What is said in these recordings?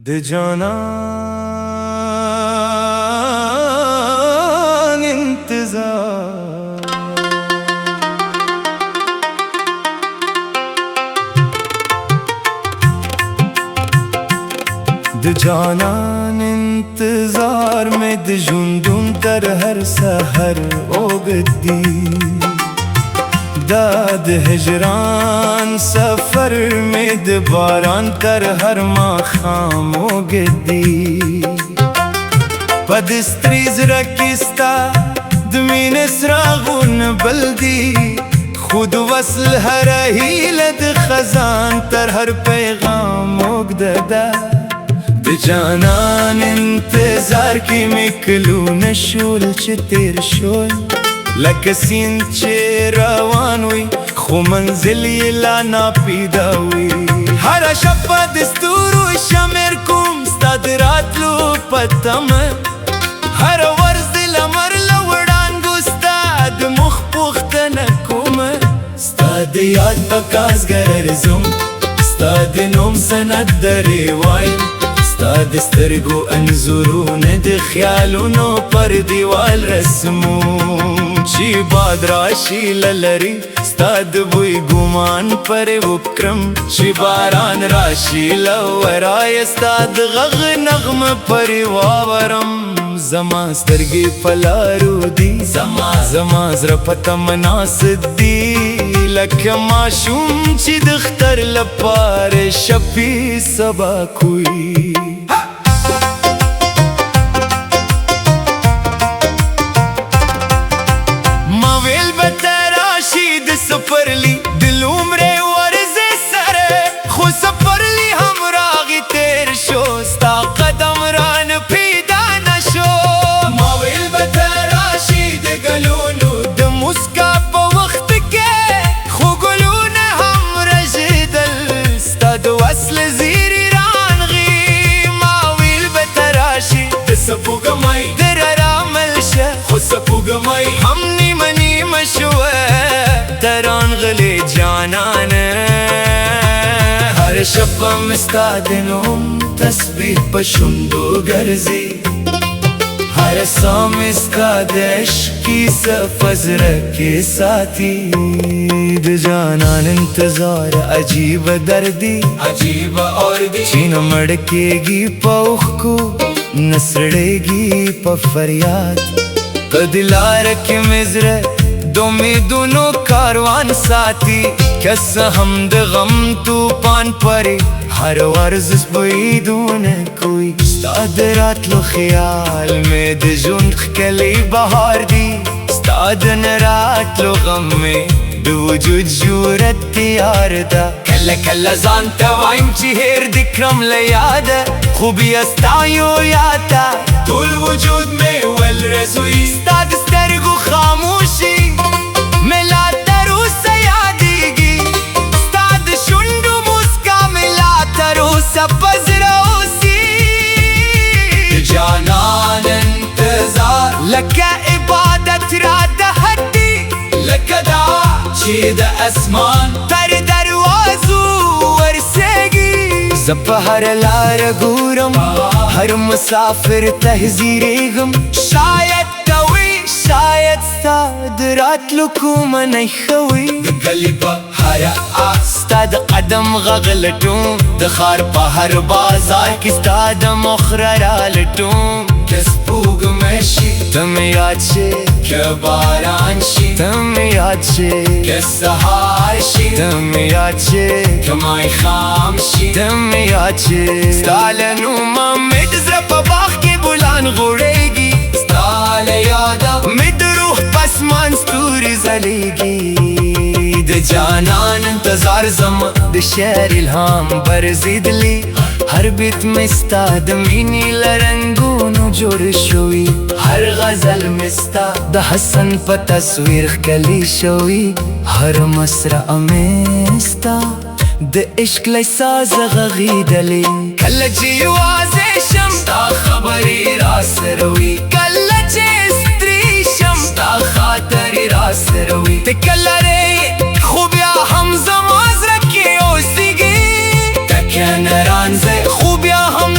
د جانان انتظار د جانان انتظار میں د ژوندون تر هر سحر اوږدي دا د هجران سفر میں د باران تر هر ماښام اوږدي په د ستري زړه کې ستا د مینې څراغونه بل دي خو د وصل هره هیله د خزان تر هر پیغام اوږده ده د جانان انتظار کې مې کلونه شول چې تیر شول لکه سیند چې روان وي خو منزل یې لا ناپیدا وي هره شپه د ستورو شمېر کوم ستا د راتلو په تمه هره ورځ د لمر له وړانګو ستا د مخ پوښتنه کومه ستا د یاد په کازګر ارزم ستا د نوم سند درې وایم ستا د سترګو انځورونه د خیالونو پر دیوال رسموم چې باد راشي للري ستا د بوی ګمان پرې وکړم چې باران راشي له ورایه ستا د غږ نغمه پرې واورم زما سترګې په لارو دي زما زړه په تمنا دي لکه ماشوم چې د اختر لپاره شپې سبا کوي سپرلی دلومره ورزه سره خو سپرلی هم راغی تیر شو ستا قدم ران پیدا نشو ما ویل به تراشی د گلونو د مسکا په وخت کې خو گلونه هم رژیدل ستا د وصل زیری رانغی ما ویل به تراشی د سپوږمۍ در رامل شه خو سپوږمۍ هم نیمه نیمه شوه تران غلی جانان هر شپه مې ستا د نوم تسبیح په شونډو ګرځي هر ساه مې ستا د عشق کیسه په زړه کې ساتي د جانان انتظار عجیب دردي عجیب اور دی چې نه مړ کېږي په اوښکو نه سړېږي په فریاد په دې لاره کې مې زړه د امیدونو کاروان ساتي کس هم د غم طوفان پرې هر ورځ بریدونه کوي ستا د راتلو خیال مې د ژوند ښکلی بهار دی ستا د نه راتلو غم مې د وجود ژوره تیار ده کله کله ځان ته وایم چې هېر دې کړم له یاده خو بیا ستا یو یاد ته ټول وجود مې ولرزوي ستا د سترګو خاموشي ملا تر اوسه یادېږي ستا د شونډو موسکا ملا تر اوسه په زړه اوسي د جانان انتظار لکه عبادت را د هدي لکه دا چې د اسمان تر دروازو ورسېږي زه په هره لاره ګورم هر مسافر ته زیریږم شاید شاید ستا د راتلو کومه نښه وي د کلي په هره ستا د قدم غږ لټوم د ښار په هر بازار کې ستا د مخ رالټوم که سپوږمۍ شي ته مې یاد شي که باران شي ته مې یاد شي که سهار شي ته مې یاد شي که ماښام شي ته مې یاد شي ستا له نومه مې د زړه په باغ کې ګلان غوړېږي ستا له یاده مې د روح په اسمان ستوري ځلېږي د جانان انتظار زما د شعر الهام برزیدلی هر بیت مې ستا د مینې له رنګونو جوړ شوي هر غزل مې ستا د حسن په تصویر ښکلی شوي هر مصرع مې ستا د عشق له سازه غږېدلې کله چې یوازې شم ستا خبرې راسره وي کله چې ستړي شم ستا خاطرې راسره وي ته کله رې خو بیا هم زما زړه کې اوسېږي ټکه نه رانځې خو بیا هم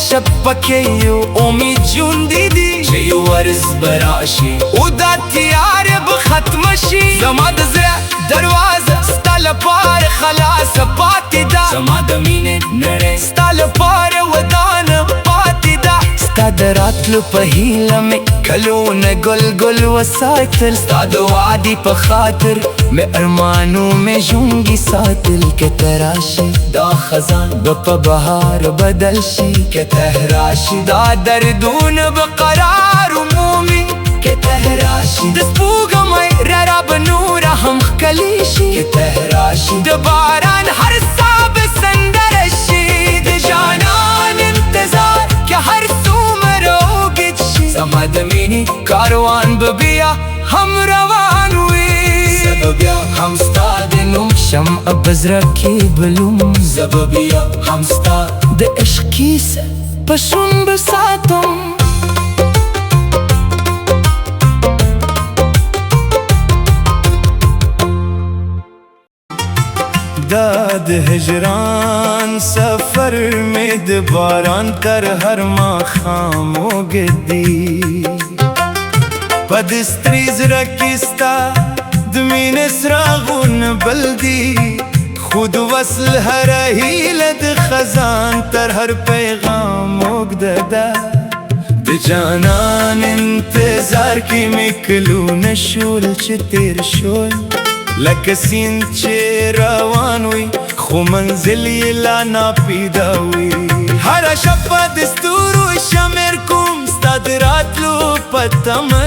شب پکې یو امید ژوندی دی چې یو ورځ به راشي او دا تیارې به ختمه شي زما د زړه دروازه ستا لپاره خلاصه پاتې ده زما د مینې نړۍ ستا لپاره ودانه پاتې ده ستا د راتلو په هیله مې کلونه ګل ګل وساتل ستا د وعدې په خاطر مې ارمانو مې ژوندي ساتل که ته راشي دا خزان به په بهار بدل شي که ته راشي دا دردونه به قرار ومومي که ته راشي د سپوږمۍ رڼا به نوره هم ښکلې شي که ته راشي د باران هر ساه به سندره شي د جانان انتظار که هر څومره اوږد شي زما د مینې کاروان به بیا هم روان وي زه به بیا هم ستا د نوم شمعه په زړه کې بلوم زه به بیا هم ستا د عشق کیسه په شونډو ساتم دا د هجران سفر میں د باران تر هر ماښام اوږدي په دستري زړه کې ستا د مینې څراغونه بل دي خو د وصل هره هیله د خزان تر هر پیغام اوږده ده د جانان انتظار کې مې کلونه شول چې تیر شول لکه سیند چې روان وي خو منزل یې لا ناپیدا وي هره شپه د ستورو شمېر کوم ستا د راتلو په تمه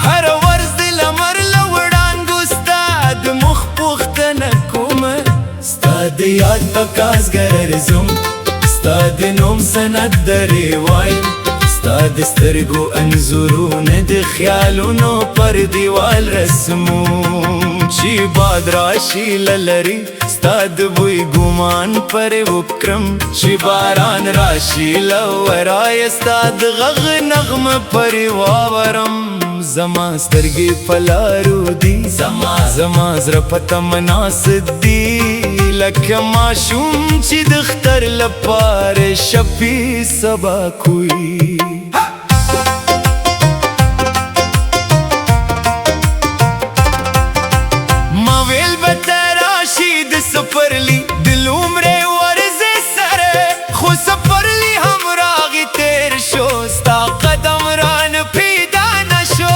هره ورځ د لمر له وړانګو ستا د مخ پوښتنه کومه ستا د یاد په کازګر ارزم ستا د نوم سند درې وایم ستا د سترګو انځورونه د خیالونو پر دیوال رسموم چې باد راشي للري ستا د بوی ګمان پرې وکړم چې باران راشي له ورایه ستا د غږ نغمه پرې واورم زما سترګې په لارو دي زما زړه په تمنا ناست دي لکه ماشوم چې د اختر لپاره شپې سبا کوي سفرلی دل عمره ورزه سره خو سفرلی هم راغی تیر شو ستا قدم ران پیدا نشو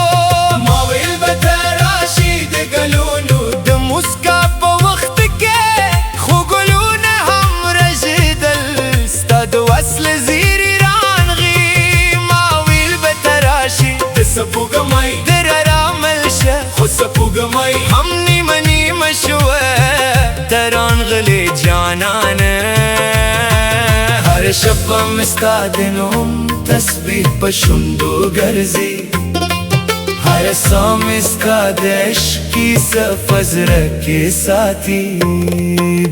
ما ویل به تراشی د گلونو د مسکا په وخت کې خو گلونه هم رژیدل ستا د وصل زیری رانغی ما ویل به تراشی د سپوږمۍ د رامل شه خو سپوږمۍ هم نیمه نیمه شوه تران غلی جانانه هر شپه مې ستا د نوم تسبیح په شونډو ګرځي هر ساه مې ستا د عشق کیسه په زړه کې ساتي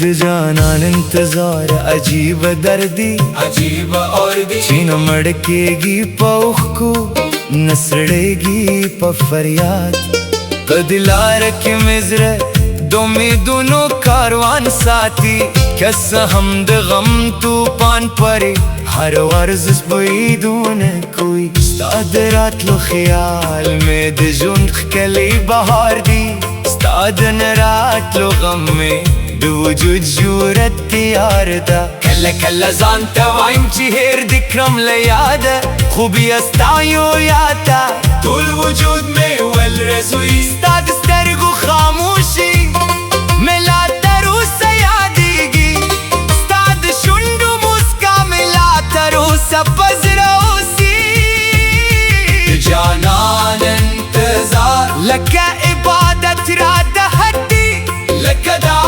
د جانان انتظار عجیب دردي عجیب اور دی چې نه مړ کېږي په اوښکو نه سړېږي په فریاد په دلاره کې مې زړه د امیدونو کاروان ساتي کس هم د غم طوفان پرې هر ورځ بریدونه کوي ستا د راتلو خیال مې د ژوند ښکلی بهار دی ستا د نه راتلو غم مې د وجود ژوره تیار ده کله کله ځان ته وایم چې هېر دې کړم له یاده خو بیا ستا یو یاد ته ټول وجود مې ولرزوي ستا د سترګو خاموشي ملا تر اوسه یادېږي ستا د شونډو موسکا ملا تر اوسه په زړه اوسي د جانان انتظار لکه عبادت را د هدي لکه دا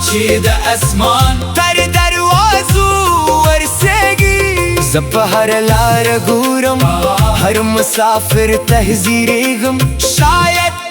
چې د اسمان تر دروازو ورسېږي زه په هره لاره ګورم هر مسافر ته زیریږم شاید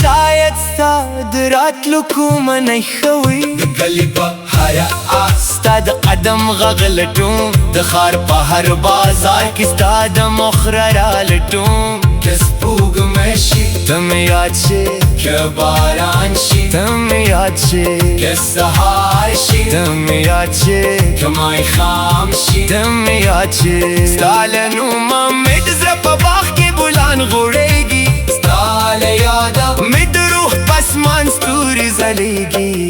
شاید ستا د راتلو کومه نښه وي د کلي په هره آس ستا د قدم غږ لټوم د ښار په هر بازار کې ستا د مخ را لټوم که سپوږمۍ شي تم یاد شی که باران شی تم یاد شی که سهار شی تم یاد شی که مای خام شی تم یاد شی ستال نومم میدزره پا باغ کی بلان غوریگی ستال یادم مید روح پسمان ستوری زلیگی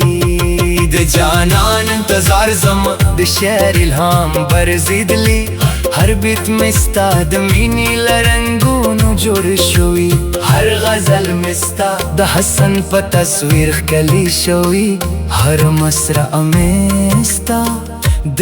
د جانان انتظار زم د شعر الهام برزید لی هر بیت مستا د مینی لرنگونو جوړ شوی هر غزل مستا د حسن په تصویر خکلی شوی هر مصرع مستا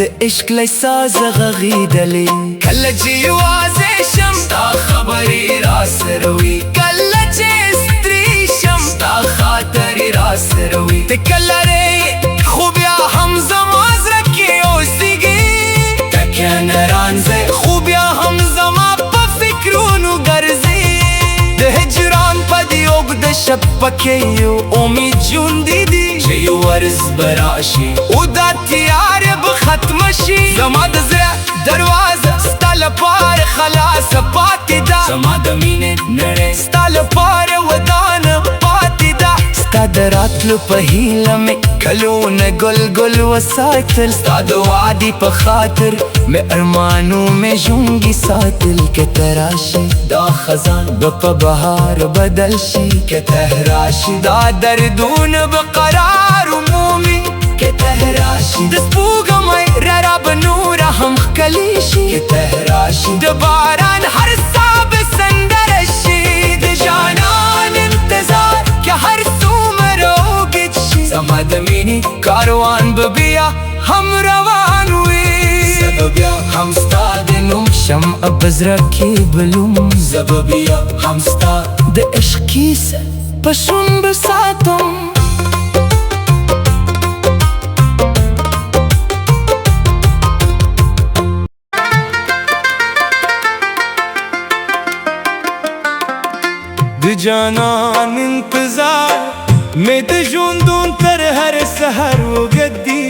د عشق لی ساز غغیدلی کله چې یوازې شم ستا خبرې را سره وي کله چې ستړی شم ستا خاطرې را سره وي ته کله رې خو بیا هم زما زړه کې اوسېږي ټکه نه رانځې خو بیا هم زما په فکرونو ګرځې د هجران په دې اوږده شب پکې یو امید ژوندی دی چې یو ورځ به راشي او دا تیارې به ختمه شي زما د زړه دروازه ستا لپاره خلاصه پاتې ده زما د مینې نړۍ ستا لپاره ودانه پاتې ده ستا د راتلو په هیله مې کلونه ګل ګل وساتل ستا د وعدې په خاطر مې ارمانو مې ژوندي ساتل که ته راشي دا خزان به په بهار بدل شي که ته راشي دا دردونه به قرار مومي که ته راشي د سپوږمۍ رڼا به نوره هم ښکلي شي که ته راشي د باران هر ساه به سندره شي د جانان انتظار که هر څومره اوږد شي زما د مینې کاروان به بیا هم روان وي زه به بیا هم ستا د نوم شمعه په زړه کې بلوم زه به بیا هم ستا د عشق کیسه په شونډو ساتم د جانان انتظار مې د ژوندون تر هر سحر وګدي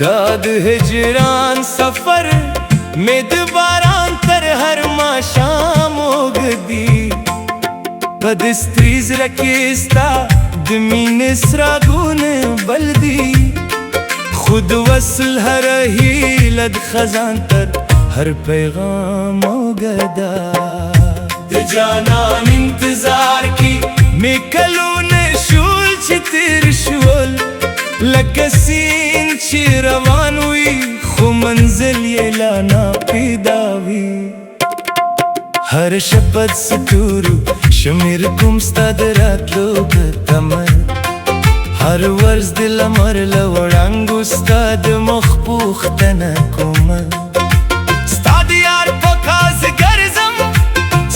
دا د هجران سفر مې د باران تر هر ماښام وګدي په د ستړي زړه کې ستا د مینې څراغونه بل دي خو د وصل هره هیله د خزان تر هر پیغام وګدا د جانان انتظار کی می کلونه شول چې تیر شول لکه سین چې روان وي خو منزل یې لا ناپیدا وي هر شپه ستورو شمیر کوم ستا د راتلو په تمه هر ورځ د لمر له وړانګو ستا د مخ پوښتنه کومه ستا د یار په کاز ګرځم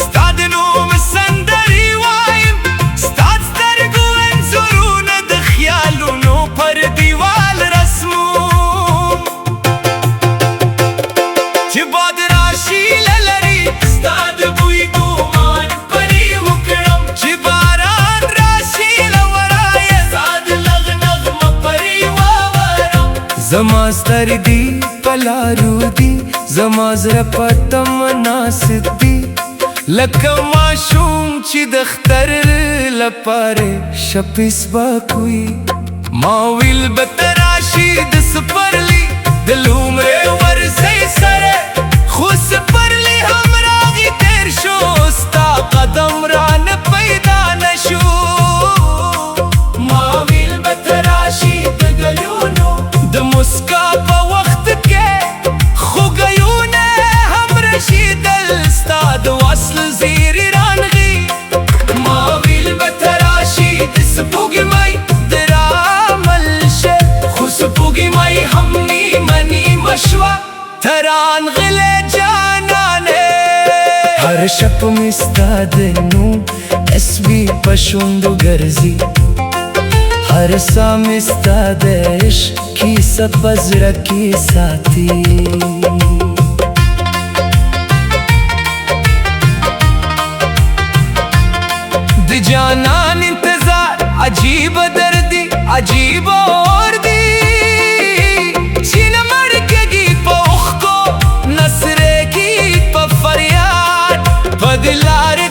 ستا د نوم سندرې وایم ستا د سترګو انځورونه د خیالونو پر دیوال رسموم چې باد راشي له لرې ستا د بوی ګمان پرې وکړم چې باران راشي له ورایه ستا د لغ نغمه پرې واورم زما سترګې په لارو دي زما زړه په تمنا سدي لکه ماشوم چې د اختر لپاره شپې سبا کوي ما ویل به ته راشي د سپرلي د لومړۍ ورځې سره خو سپرلي هم راغی تېر شو ستا قدم رانه پیدا نه شو ما ویل به ته راشي د ګلونو د مسکا په وخت کې خوږیونه هم رشیدل ستا د وصل زیرې رانغي ما ویل به ته راشي د سپوږمۍ د رامل شه خو سپوږمۍ هم نیمه نیمه شوه ته رانغلې جانانې هر شپه مې ستا د نوم تسبیح په شونډو ګرځي هر ساه مې ستا د عشق کیسه په زړه کې ساتي د جانان انتظار عجیب دردی عجیب اور دی چې نه مړ کېږي په اوښکو نثرې کې په فریاد په دلارې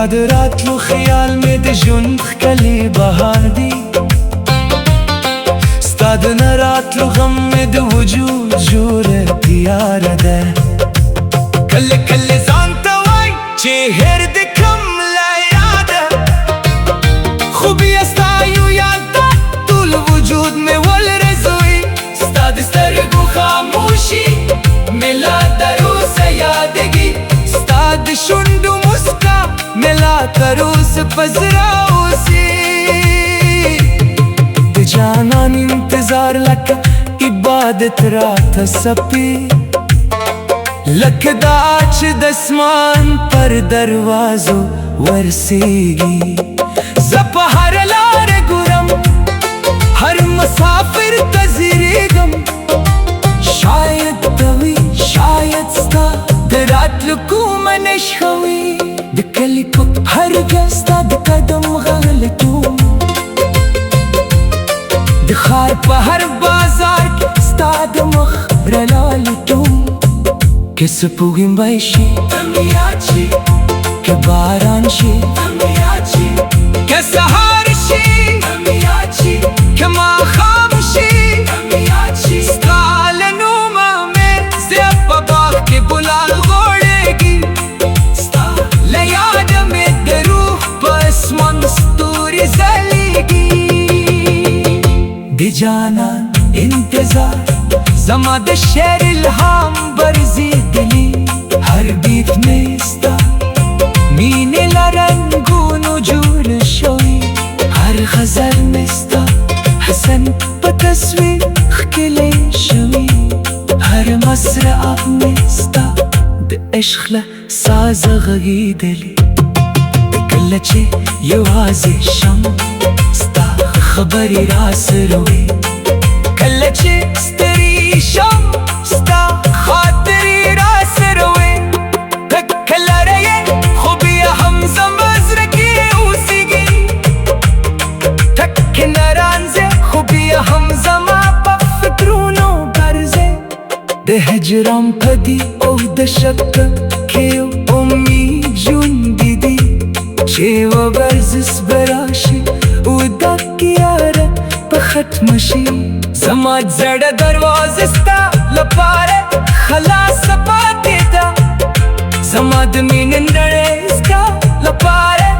ستاد راتلو خیال مې د ژوند ښکلې بهار دی ستاد نه راتلو غم مې د وجود ژوره تیاره ده کله کله ځان ته وای چې هېر دې کړم له یاده خو بیا ستا یو یاد ده ټول وجود مې ولرزوي ستا د سترګو خاموشي مې لا تر اوسه یادېږي ستا د شونډو مسکا مې لا تر اوسه په زړه اوسي د جانان انتظار لکه عبادت راته سپي لکه دا چې د اسمان پر دروازو ورسیږي زه په هر لاره ګورم هر مسافر ته ځیریږم شاید ته وي شاید ستا د راتلو کومه نښه وي د کلي په هر ګام ستا د قدم غږ لټوم د ښار په هر بازار کې ستا د مخ رڼا لټوم که سپوږمۍ شي ته مې یاد شي که باران شي ته مې یاد شي که سهار شي ته مې یاد شي که ماښام شي ته مې یاد شي ستا له نومه مې زه په باغ کې ګلان غوړېږي ستا له یاده مې د روح په اسمان ستوري ځلیږي د جانان انتظار زما د شعر الهام برزیدلی هر بیت مې ستا مینې له رنګونو جوړ شوی هر غزل مې ستا حسن په تصویر ښکلی شوی هر مصرع مې ستا د عشق له سازه غږېدلی کله چې یوازې شم ستا خبرې راسره وي کله چې ستړی شم ستا خاطرې راسره وي ټکه لره یې خو بیا هم زما زړه کې اوسېږي ټکه نه رانځې خو بیا هم زما په فکرونو ګرځې د هجران په دې اوږده شپه کې یو امید ژوندی دی چې وبرزس به راشي او دا کیاره په ختمه شي زما زړه دروازه ستا لپاره خلاصه پاتې ده زما د مینې نړۍ ستا لپاره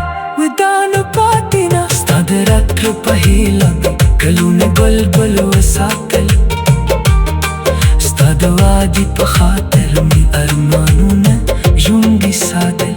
ودانه پاتې نه ستا د راتلو په هیله مې کلونه بلبل وساتل ستا د وادي په خاطر مې ارمانونه ژوندي ساتل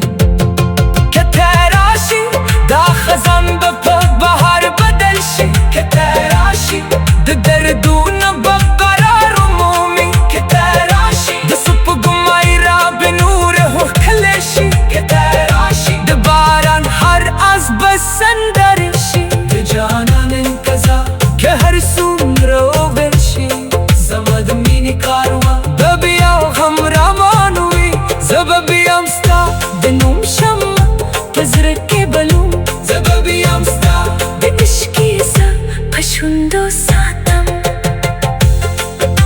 که ته راشي دا خزان به په بهار بدل شي که ته راشي د دردونه به قرار مومي که ته راشي د سپوږمۍ را به نور ښکلی شي که ته راشي د باران هر آز به سندرې شي د جانان انتظار که هر څومره اوږد شي زما د مینې کاروان به بیا هم روان وي زه به بیا هم ستا د نوم شمع په زړه کې بلوم زه به بیا هم ستا د عشق کیسه په شونډو ساتم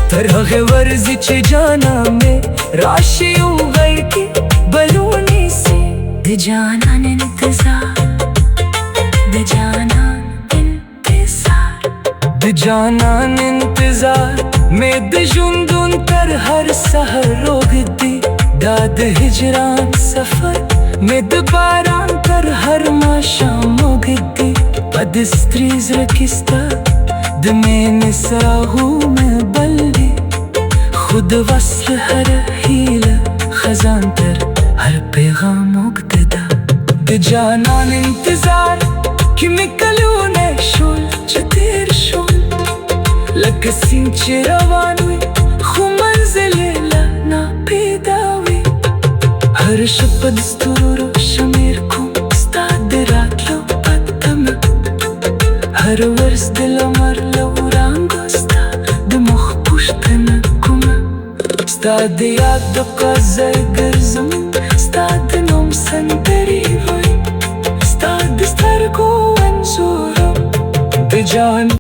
تر هغې ورځې چې جانا مې راشي او غږ کې بلو نیسي د جانان انتظار د جانان انتظار د جانان انتظار مې د ژوندون تر هر سحر اوږد دی دا د هجران سفر مې د باران تر هر ماښام اوږد دی په دستري زړه کې ستا د مینې څراغونه بل دي خو د وصل هره هیله خزان تر هر پیغام اوږده ده د جانان انتظار کې مې کلونه شول چې تېر شول لکه سیند چې روان وي خو منزل یې لا ناپیدا وي هره شپه د ستورو شمېر کوم ستا د راتلو په تمه هر ورځ د لمر له وړانګو ستا د مخ پوښتنه کومه ستا د یاد د قضا ګرځم ستا د نوم سندرې وایم ستا د سترګو انځورم د جان